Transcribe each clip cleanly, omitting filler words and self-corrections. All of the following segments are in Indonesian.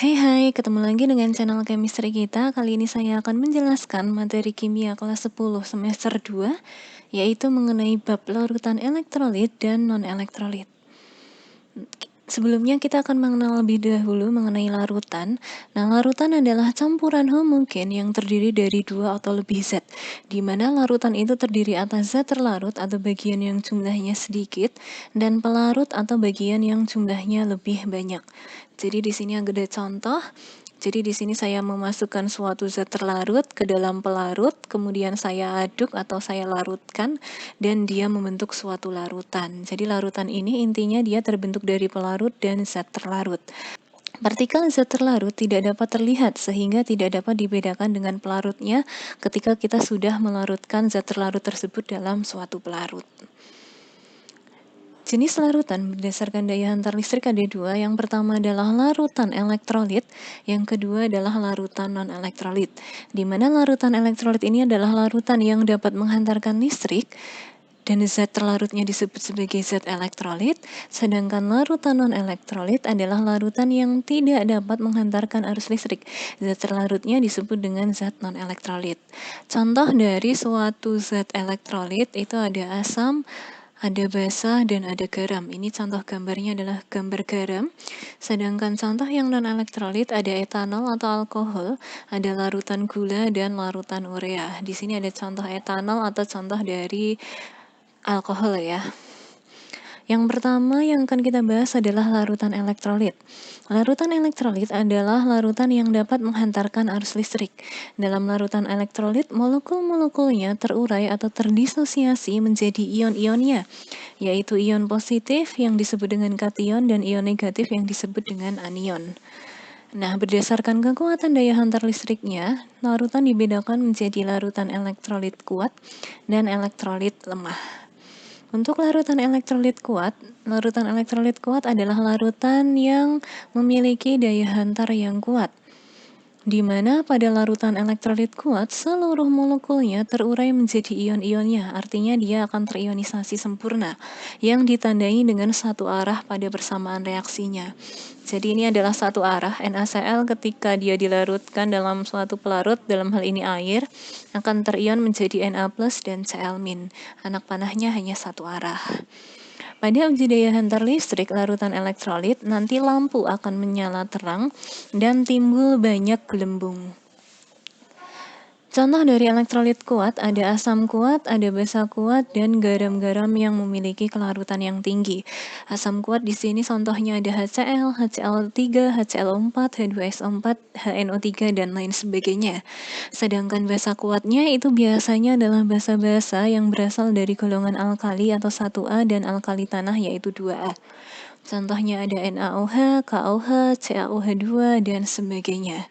Hai, ketemu lagi dengan channel chemistry kita. Kali ini saya akan menjelaskan materi kimia kelas 10 semester 2, yaitu mengenai bab larutan elektrolit dan non-elektrolit. Sebelumnya kita akan mengenal lebih dahulu mengenai larutan. Nah, larutan adalah campuran homogen yang terdiri dari dua atau lebih zat, di mana larutan itu terdiri atas zat terlarut atau bagian yang jumlahnya sedikit, dan pelarut atau bagian yang jumlahnya lebih banyak. Jadi di sini ada contoh. Jadi di sini saya memasukkan suatu zat terlarut ke dalam pelarut, kemudian saya aduk atau saya larutkan, dan dia membentuk suatu larutan. Jadi larutan ini intinya dia terbentuk dari pelarut dan zat terlarut. Partikel zat terlarut tidak dapat terlihat sehingga tidak dapat dibedakan dengan pelarutnya ketika kita sudah melarutkan zat terlarut tersebut dalam suatu pelarut. Jenis larutan berdasarkan daya hantar listrik ada dua. Yang pertama adalah larutan elektrolit, yang kedua adalah larutan non-elektrolit. Di mana larutan elektrolit ini adalah larutan yang dapat menghantarkan listrik, dan zat terlarutnya disebut sebagai zat elektrolit, sedangkan larutan non-elektrolit adalah larutan yang tidak dapat menghantarkan arus listrik. Zat terlarutnya disebut dengan zat non-elektrolit. Contoh dari suatu zat elektrolit itu ada asam, ada basa, dan ada garam. Ini contoh gambarnya adalah gambar garam. Sedangkan contoh yang non-elektrolit ada etanol atau alkohol, ada larutan gula, dan larutan urea. Di sini ada contoh etanol atau contoh dari alkohol ya. Yang pertama yang akan kita bahas adalah larutan elektrolit. Larutan elektrolit adalah larutan yang dapat menghantarkan arus listrik. Dalam larutan elektrolit, molekul-molekulnya terurai atau terdisosiasi menjadi ion-ionnya, yaitu ion positif yang disebut dengan kation dan ion negatif yang disebut dengan anion. Nah, berdasarkan kekuatan daya hantar listriknya, larutan dibedakan menjadi larutan elektrolit kuat dan elektrolit lemah. Untuk larutan elektrolit kuat adalah larutan yang memiliki daya hantar yang kuat, di mana pada larutan elektrolit kuat seluruh molekulnya terurai menjadi ion-ionnya, artinya dia akan terionisasi sempurna, yang ditandai dengan satu arah pada persamaan reaksinya. Jadi ini adalah satu arah. NaCl ketika dia dilarutkan dalam suatu pelarut, dalam hal ini air, akan terion menjadi Na+ dan Cl-. Anak panahnya hanya satu arah. Pada uji daya hantar listrik larutan elektrolit, nanti lampu akan menyala terang dan timbul banyak gelembung. Contoh dari elektrolit kuat ada asam kuat, ada basa kuat, dan garam-garam yang memiliki kelarutan yang tinggi. Asam kuat di sini contohnya ada HCl, HCl3, HCl4, H2SO4, HNO3, dan lain sebagainya. Sedangkan basa kuatnya itu biasanya adalah basa-basa yang berasal dari golongan alkali atau 1A dan alkali tanah yaitu 2A. Contohnya ada NaOH, KOH, CaOH2, dan sebagainya.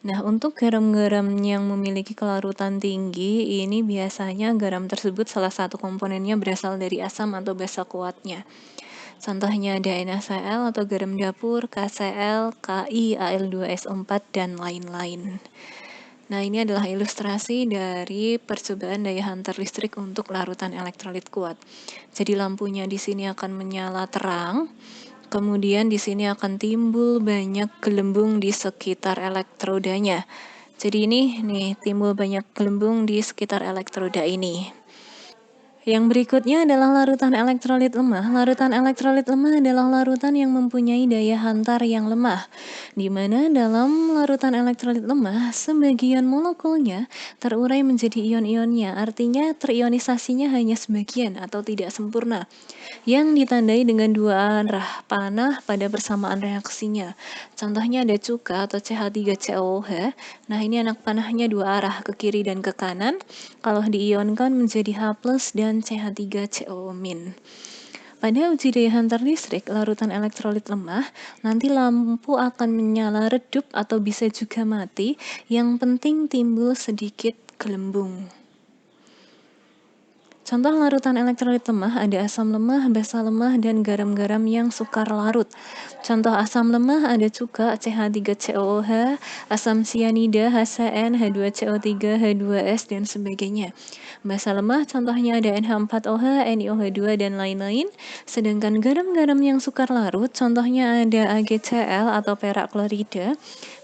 Nah, untuk garam-garam yang memiliki kelarutan tinggi, ini biasanya garam tersebut salah satu komponennya berasal dari asam atau basa kuatnya. Contohnya ada NaCl atau garam dapur, KCl, Ki, Al2SO4, dan lain-lain. Nah, ini adalah ilustrasi dari percobaan daya hantar listrik untuk larutan elektrolit kuat. Jadi lampunya di sini akan menyala terang, kemudian di sini akan timbul banyak gelembung di sekitar elektrodanya. Jadi ini nih timbul banyak gelembung di sekitar elektroda ini. Yang berikutnya adalah larutan elektrolit lemah. Larutan elektrolit lemah adalah larutan yang mempunyai daya hantar yang lemah, di mana dalam larutan elektrolit lemah, sebagian molekulnya terurai menjadi ion-ionnya, artinya terionisasinya hanya sebagian atau tidak sempurna, yang ditandai dengan dua arah panah pada persamaan reaksinya. Contohnya ada cuka atau CH3COOH. Nah, ini anak panahnya dua arah, ke kiri dan ke kanan. Kalau diionkan menjadi H+ dan CH3COO-. Pada uji daya hantar listrik larutan elektrolit lemah, nanti lampu akan menyala redup atau bisa juga mati, yang penting timbul sedikit gelembung. Contoh larutan elektrolit lemah ada asam lemah, basa lemah, dan garam-garam yang sukar larut. Contoh asam lemah ada cuka CH3COOH, asam sianida HCN, H2CO3, H2S, dan sebagainya. Basa lemah contohnya ada NH4OH, NiOH2, dan lain-lain. Sedangkan garam-garam yang sukar larut contohnya ada AgCl atau perak klorida,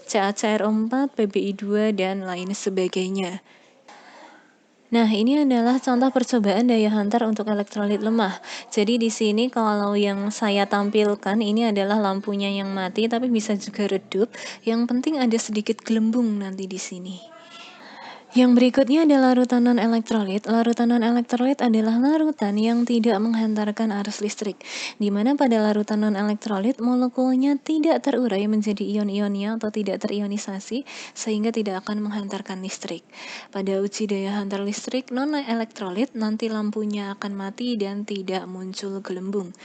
CaCrO4, PbI2, dan lain sebagainya. Nah, ini adalah contoh percobaan daya hantar untuk elektrolit lemah. Jadi di sini kalau yang saya tampilkan ini adalah lampunya yang mati, tapi bisa juga redup. Yang penting ada sedikit gelembung nanti di sini. Yang berikutnya adalah larutan non-elektrolit. Larutan non-elektrolit adalah larutan yang tidak menghantarkan arus listrik, di mana pada larutan non-elektrolit molekulnya tidak terurai menjadi ion-ionnya atau tidak terionisasi, sehingga tidak akan menghantarkan listrik. Pada uji daya hantar listrik non-elektrolit, nanti lampunya akan mati dan tidak muncul gelembung.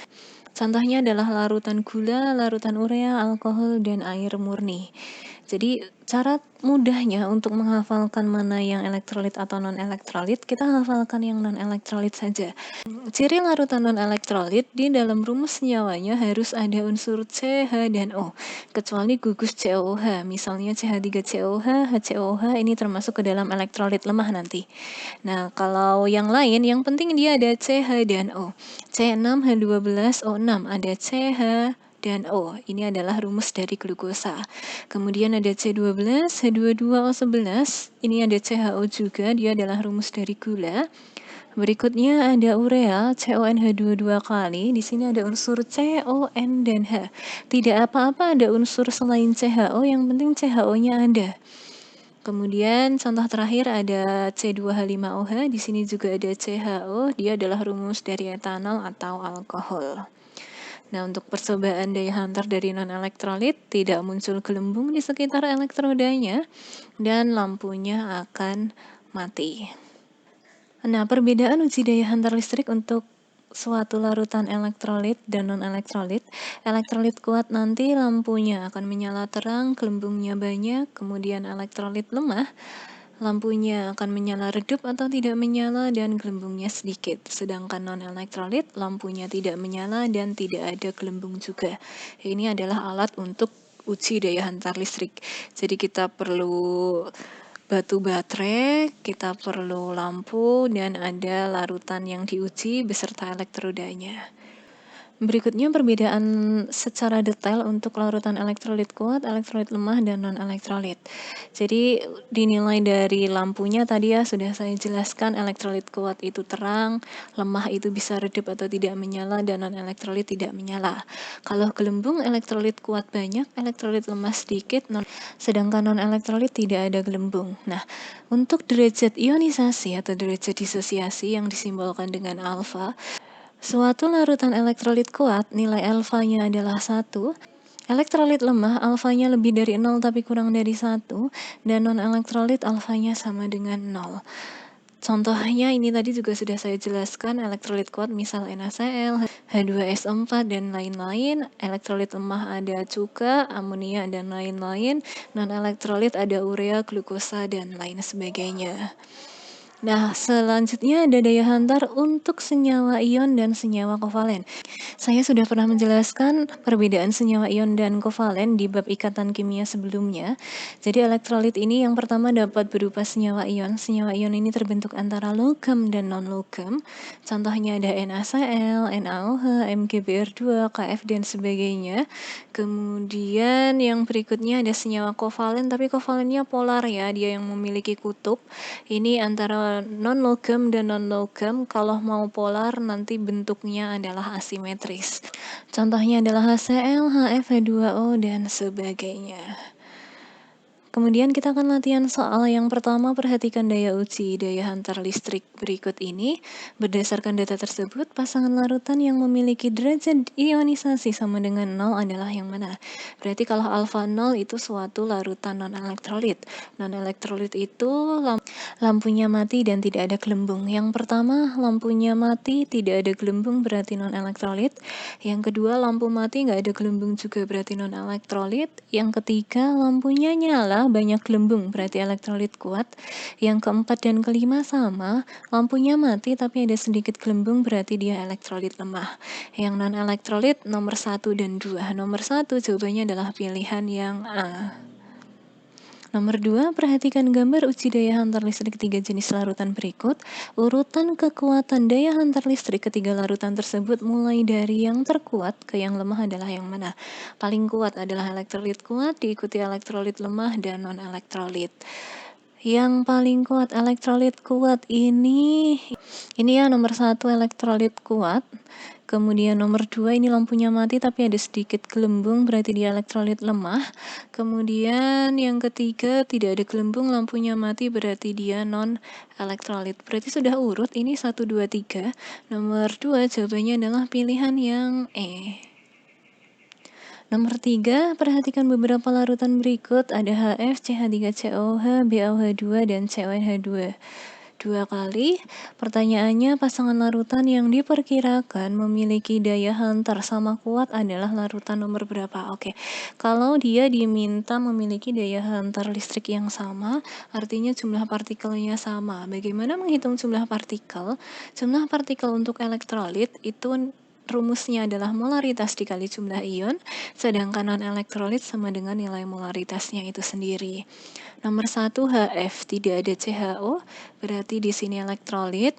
Contohnya adalah larutan gula, larutan urea, alkohol, dan air murni. Jadi cara mudahnya untuk menghafalkan mana yang elektrolit atau non-elektrolit, kita hafalkan yang non-elektrolit saja. Ciri larutan non-elektrolit di dalam rumus senyawanya harus ada unsur C, H, dan O, kecuali gugus COOH, misalnya CH3COOH, HCOOH ini termasuk ke dalam elektrolit lemah nanti. Nah, kalau yang lain, yang penting dia ada C, H, dan O. C6, H12, O6, ada C, H, dan O. Ini adalah rumus dari glukosa. Kemudian ada C12, H22O11, ini ada CHO juga, dia adalah rumus dari gula. Berikutnya ada urea, CONH22 kali. Di sini ada unsur C, O, N, dan H. Tidak apa-apa ada unsur selain CHO, yang penting CHO-nya ada. Kemudian contoh terakhir ada C2H5OH, di sini juga ada CHO, dia adalah rumus dari etanol atau alkohol. Nah, untuk percobaan daya hantar dari non-elektrolit, tidak muncul gelembung di sekitar elektrodanya, dan lampunya akan mati. Nah, perbedaan uji daya hantar listrik untuk suatu larutan elektrolit dan non-elektrolit. Elektrolit kuat nanti lampunya akan menyala terang, gelembungnya banyak, kemudian elektrolit lemah, lampunya akan menyala redup atau tidak menyala dan gelembungnya sedikit. Sedangkan non-elektrolit lampunya tidak menyala dan tidak ada gelembung juga. Ini adalah alat untuk uji daya hantar listrik. Jadi kita perlu batu baterai, kita perlu lampu, dan ada larutan yang diuji beserta elektrodanya. Berikutnya perbedaan secara detail untuk larutan elektrolit kuat, elektrolit lemah, dan non-elektrolit. Jadi dinilai dari lampunya tadi ya sudah saya jelaskan, elektrolit kuat itu terang, lemah itu bisa redup atau tidak menyala, dan non-elektrolit tidak menyala. Kalau gelembung elektrolit kuat banyak, elektrolit lemah sedikit, sedangkan non-elektrolit tidak ada gelembung. Nah, untuk derajat ionisasi atau derajat disosiasi yang disimbolkan dengan alfa, suatu larutan elektrolit kuat, nilai alfanya adalah 1. Elektrolit lemah, alfanya lebih dari 0 tapi kurang dari 1. Dan non-elektrolit alfanya sama dengan 0. Contohnya ini tadi juga sudah saya jelaskan, elektrolit kuat misal NaCl, H2SO4, dan lain-lain. Elektrolit lemah ada cuka, amonia, dan lain-lain. Non-elektrolit ada urea, glukosa, dan lain sebagainya. Nah, selanjutnya ada daya hantar untuk senyawa ion dan senyawa kovalen. Saya sudah pernah menjelaskan perbedaan senyawa ion dan kovalen di bab ikatan kimia sebelumnya. Jadi elektrolit ini yang pertama dapat berupa senyawa ion. Senyawa ion ini terbentuk antara logam dan non-logam. Contohnya ada NaCl, NaOH, MgBr2, Kf, dan sebagainya. Kemudian yang berikutnya ada senyawa kovalen, tapi kovalennya polar ya, dia yang memiliki kutub. Ini antara non-logam dan non-logam, kalau mau polar nanti bentuknya adalah asimetris. Contohnya adalah HCl, HF, H2O, dan sebagainya. Kemudian kita akan latihan soal yang pertama, perhatikan daya uji daya hantar listrik berikut ini. Berdasarkan data tersebut, pasangan larutan yang memiliki derajat ionisasi sama dengan 0 adalah yang mana? Berarti kalau alfa 0 itu suatu larutan non-elektrolit. Non-elektrolit itu lampunya mati dan tidak ada gelembung. Yang pertama, lampunya mati, tidak ada gelembung, berarti non-elektrolit. Yang kedua, lampu mati, nggak ada gelembung juga, berarti non-elektrolit. Yang ketiga, lampunya nyala, banyak gelembung, berarti elektrolit kuat. Yang keempat dan kelima sama, lampunya mati tapi ada sedikit gelembung, berarti dia elektrolit lemah. Yang non-elektrolit nomor 1 dan 2. Nomor 1 jawabannya adalah pilihan yang A. Nomor 2, perhatikan gambar uji daya hantar listrik 3 jenis larutan berikut. Urutan kekuatan daya hantar listrik ketiga larutan tersebut mulai dari yang terkuat ke yang lemah adalah yang mana? Paling kuat adalah elektrolit kuat, diikuti elektrolit lemah, dan non-elektrolit. Yang paling kuat elektrolit kuat ini ya nomor 1 elektrolit kuat. Kemudian nomor 2 ini lampunya mati tapi ada sedikit gelembung, berarti dia elektrolit lemah. Kemudian yang ketiga tidak ada gelembung, lampunya mati, berarti dia non elektrolit. Berarti sudah urut ini 1 2 3. Nomor 2 jawabannya adalah pilihan yang E. Nomor 3, perhatikan beberapa larutan berikut, ada HF, CH3COH, BaOH2, dan CONH2. 2 kali. Pertanyaannya, pasangan larutan yang diperkirakan memiliki daya hantar sama kuat adalah larutan nomor berapa? Oke, kalau dia diminta memiliki daya hantar listrik yang sama, artinya jumlah partikelnya sama. Bagaimana menghitung jumlah partikel? Jumlah partikel untuk elektrolit itu rumusnya adalah molaritas dikali jumlah ion, sedangkan non-elektrolit sama dengan nilai molaritasnya itu sendiri. Nomor 1 HF, tidak ada CHO, berarti di sini elektrolit.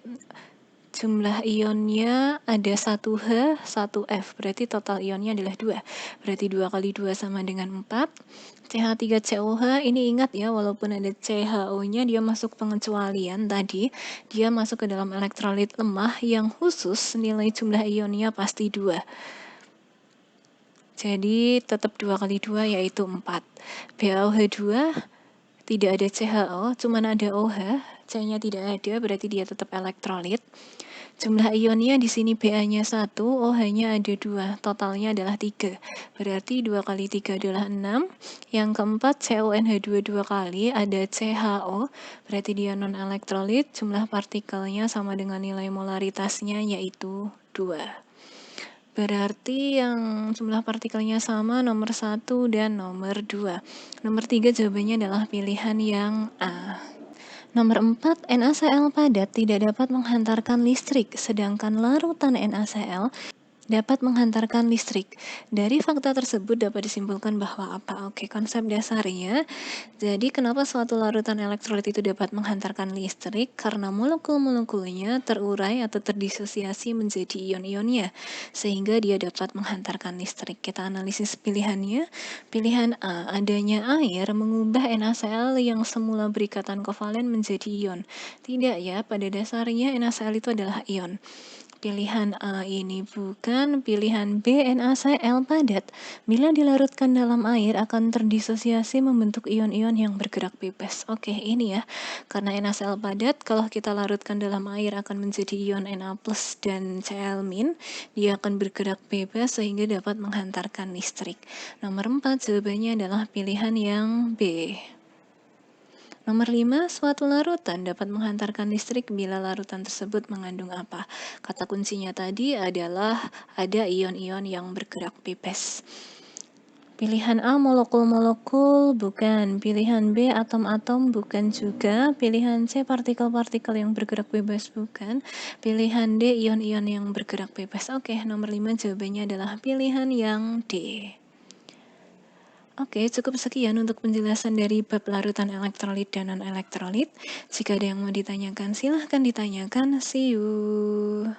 Jumlah ionnya ada 1H, 1F, berarti total ionnya adalah 2. Berarti 2 kali 2 sama dengan 4. CH3COH, ini ingat ya, walaupun ada CHO-nya, dia masuk pengecualian tadi. Dia masuk ke dalam elektrolit lemah yang khusus nilai jumlah ionnya pasti 2. Jadi tetap 2 kali 2 yaitu 4. BaOH2, tidak ada CHO, cuman ada OH, C-nya tidak ada, berarti dia tetap elektrolit. Jumlah ionnya di sini Ba-nya 1, OH-nya ada 2, totalnya adalah 3. Berarti 2 kali 3 adalah 6. Yang keempat, CONH2 2 kali, ada CHO, berarti dia non-elektrolit, jumlah partikelnya sama dengan nilai molaritasnya yaitu 2. Berarti yang jumlah partikelnya sama nomor 1 dan nomor 2. Nomor 3 jawabannya adalah pilihan yang A. Nomor 4, NaCl padat tidak dapat menghantarkan listrik, sedangkan larutan NaCl dapat menghantarkan listrik. Dari fakta tersebut dapat disimpulkan bahwa apa? Oke, konsep dasarnya. Jadi kenapa suatu larutan elektrolit itu dapat menghantarkan listrik? Karena molekul-molekulnya terurai atau terdisosiasi menjadi ion-ionnya, sehingga dia dapat menghantarkan listrik. Kita analisis pilihannya. Pilihan A, adanya air mengubah NaCl yang semula berikatan kovalen menjadi ion. Tidak ya, pada dasarnya NaCl itu adalah ion. Pilihan A ini bukan, pilihan B NaCl padat. Bila dilarutkan dalam air akan terdisosiasi membentuk ion-ion yang bergerak bebas. Oke, ini ya. Karena NaCl padat, kalau kita larutkan dalam air akan menjadi ion Na+ dan Cl-. Dia akan bergerak bebas sehingga dapat menghantarkan listrik. Nomor 4 jawabannya adalah pilihan yang B. Nomor 5, suatu larutan dapat menghantarkan listrik bila larutan tersebut mengandung apa? Kata kuncinya tadi adalah ada ion-ion yang bergerak bebas. Pilihan A, molekul-molekul, bukan. Pilihan B, atom-atom, bukan juga. Pilihan C, partikel-partikel yang bergerak bebas, bukan. Pilihan D, ion-ion yang bergerak bebas. Oke, nomor 5 jawabannya adalah pilihan yang D. Oke, cukup sekian untuk penjelasan dari bab larutan elektrolit dan non-elektrolit. Jika ada yang mau ditanyakan, silahkan ditanyakan. See you.